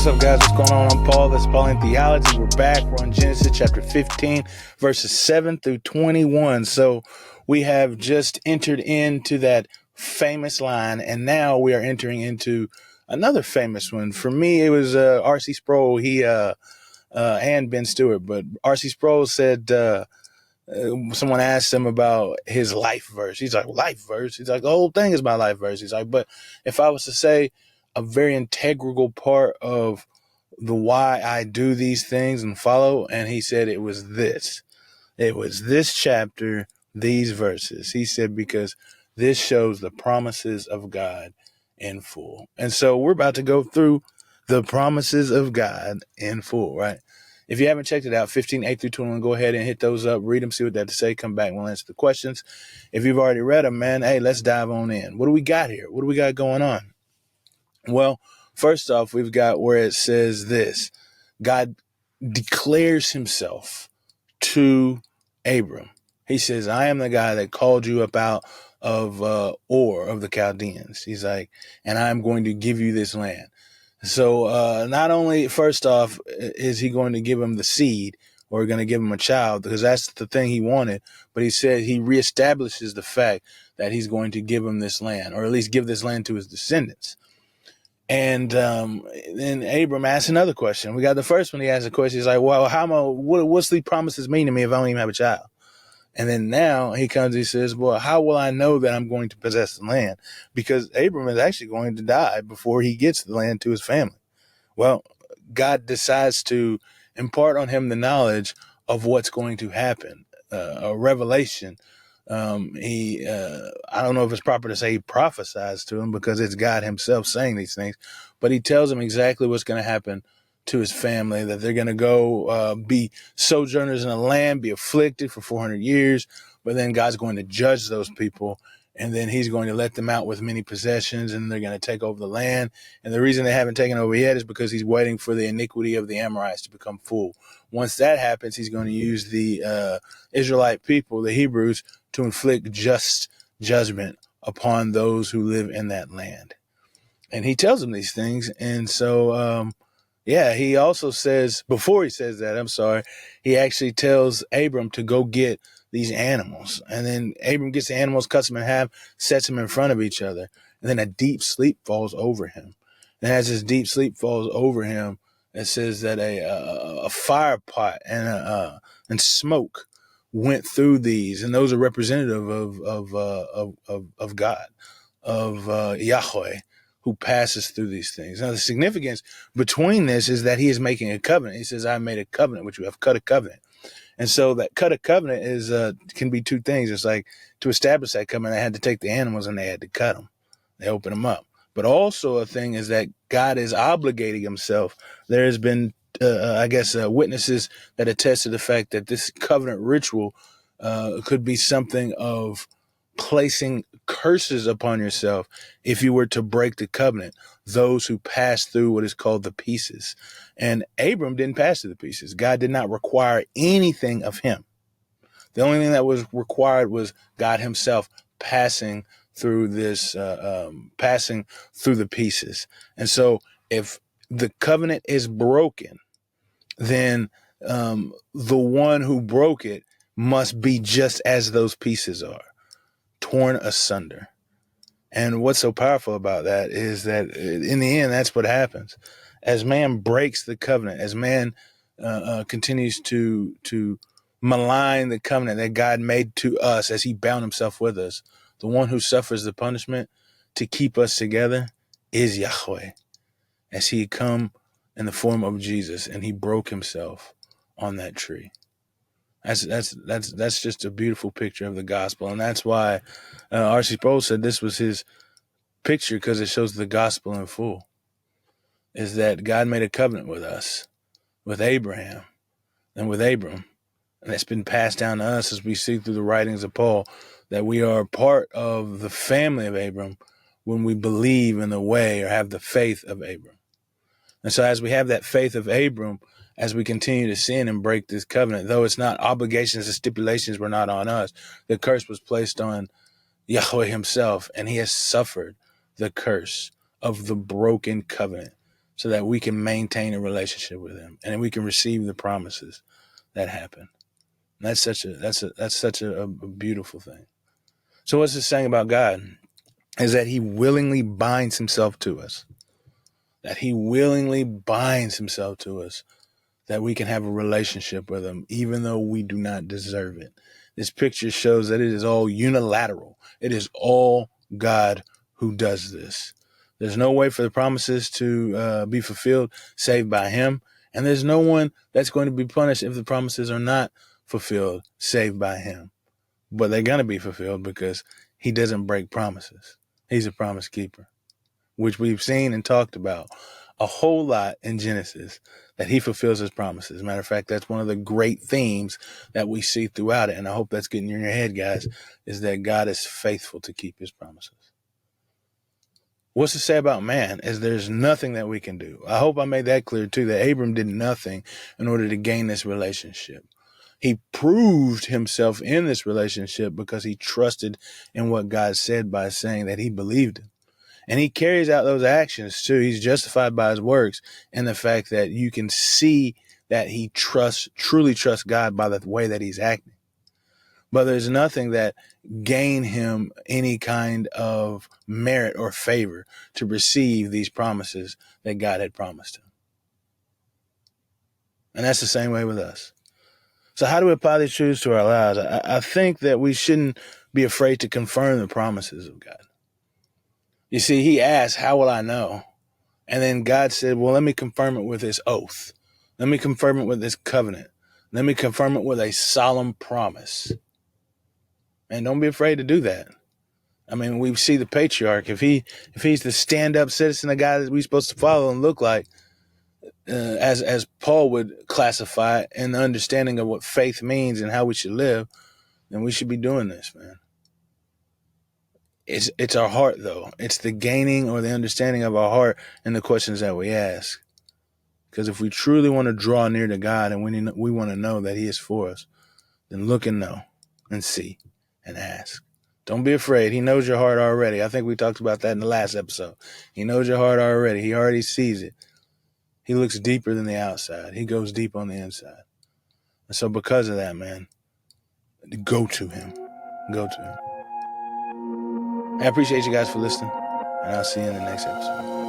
What's up, guys? What's going on? I'm Paul. That's Pauline Theology. We're back. We're on Genesis chapter 15, verses 7 through 21. So we have just entered into that famous line, and now we are entering into another famous one. For me, it was R.C. Sproul. And Ben Stewart, but R.C. Sproul said, someone asked him about his life verse. He's like, life verse? He's like, the whole thing is my life verse. He's like, but if I was to say a very integral part of the why I do these things and follow, and he said it was this. It was this chapter, these verses. He said, because this shows the promises of God in full. And so we're about to go through the promises of God in full, right? If you haven't checked it out, 15, 8 through 21, go ahead and hit those up, read them, see what they have to say, come back and we'll answer the questions. If you've already read them, man, hey, let's dive on in. What do we got here? What do we got going on? Well, first off, we've got where it says this. God declares himself to Abram. He says, I am the guy that called you up out of Ur of the Chaldeans. He's like, and I'm going to give you this land. So not only, first off, is he going to give him the seed or going to give him a child, because that's the thing he wanted, but he said he reestablishes the fact that he's going to give him this land, or at least give this land to his descendants. And then Abram asked another question. We got the first one. He asked a question. He's like, well, what's the promises mean to me if I don't even have a child? And then now he comes, he says, well, how will I know that I'm going to possess the land? Because Abram is actually going to die before he gets the land to his family. Well, God decides to impart on him the knowledge of what's going to happen, a revelation. I don't know if it's proper to say he prophesies to him, because it's God himself saying these things, but he tells him exactly what's going to happen to his family, that they're going to go be sojourners in a land, be afflicted for 400 years, but then God's going to judge those people, and then he's going to let them out with many possessions, and they're going to take over the land. And the reason they haven't taken over yet is because he's waiting for the iniquity of the Amorites to become full. Once that happens, he's going to use the Israelite people, the Hebrews, to inflict just judgment upon those who live in that land. And he tells them these things. And so, he also says, before he says that, he actually tells Abram to go get these animals. And then Abram gets the animals, cuts them in half, sets them in front of each other. And then a deep sleep falls over him. And as this deep sleep falls over him, it says that a fire pot and smoke went through these, and those are representative of God, of Yahweh, who passes through these things. Now, the significance between this is that he is making a covenant. He says, I made a covenant with you. I've cut a covenant. And so that cut a covenant is can be two things. It's like, to establish that covenant, they had to take the animals and they had to cut them. They open them up. But also a thing is that God is obligating himself. There has been, witnesses that attest to the fact that this covenant ritual could be something of placing curses upon yourself if you were to break the covenant, those who pass through what is called the pieces. And Abram didn't pass through the pieces. God did not require anything of him. The only thing that was required was God himself passing through this, passing through the pieces. And so if the covenant is broken, then the one who broke it must be just as those pieces are, torn asunder. And what's so powerful about that is that in the end, that's what happens. As man breaks the covenant, as man continues to malign the covenant that God made to us as he bound himself with us, the one who suffers the punishment to keep us together is Yahweh, as he come in the form of Jesus and he broke himself on that tree. That's just a beautiful picture of the gospel. And that's why R.C. Sproul said this was his picture, because it shows the gospel in full, is that God made a covenant with us, with Abraham and with Abram. And it's been passed down to us, as we see through the writings of Paul, that we are part of the family of Abram when we believe in the way or have the faith of Abram. And so as we have that faith of Abram, as we continue to sin and break this covenant, though it's not obligations and stipulations were not on us, the curse was placed on Yahweh himself, and he has suffered the curse of the broken covenant so that we can maintain a relationship with him and we can receive the promises that happen. And that's such a beautiful thing. So what's this saying about God? Is that he willingly binds himself to us. That he willingly binds himself to us, that we can have a relationship with him, even though we do not deserve it. This picture shows that it is all unilateral. It is all God who does this. There's no way for the promises to be fulfilled save by him. And there's no one that's going to be punished if the promises are not fulfilled save by him. But they're going to be fulfilled because he doesn't break promises. He's a promise keeper, which we've seen and talked about a whole lot in Genesis, that he fulfills his promises. As a matter of fact, that's one of the great themes that we see throughout it. And I hope that's getting in your head, guys, is that God is faithful to keep his promises. What's to say about man is there's nothing that we can do. I hope I made that clear too, that Abram did nothing in order to gain this relationship. He proved himself in this relationship because he trusted in what God said by saying that he believed him. And he carries out those actions too. He's justified by his works, and the fact that you can see that he truly trusts God by the way that he's acting. But there's nothing that gain him any kind of merit or favor to receive these promises that God had promised him. And that's the same way with us. So how do we apply these truths to our lives? I think that we shouldn't be afraid to confirm the promises of God. You see, he asked, how will I know? And then God said, well, let me confirm it with his oath. Let me confirm it with his covenant. Let me confirm it with a solemn promise. And don't be afraid to do that. I mean, we see the patriarch. If he's the stand-up citizen, the guy that we're supposed to follow and look like, as Paul would classify it, in the understanding of what faith means and how we should live, then we should be doing this, man. It's our heart, though. It's the gaining or the understanding of our heart and the questions that we ask. Because if we truly want to draw near to God and we want to know that he is for us, then look and know and see and ask. Don't be afraid. He knows your heart already. I think we talked about that in the last episode. He knows your heart already. He already sees it. He looks deeper than the outside. He goes deep on the inside. And so because of that, man, go to him. Go to him. I appreciate you guys for listening, and I'll see you in the next episode.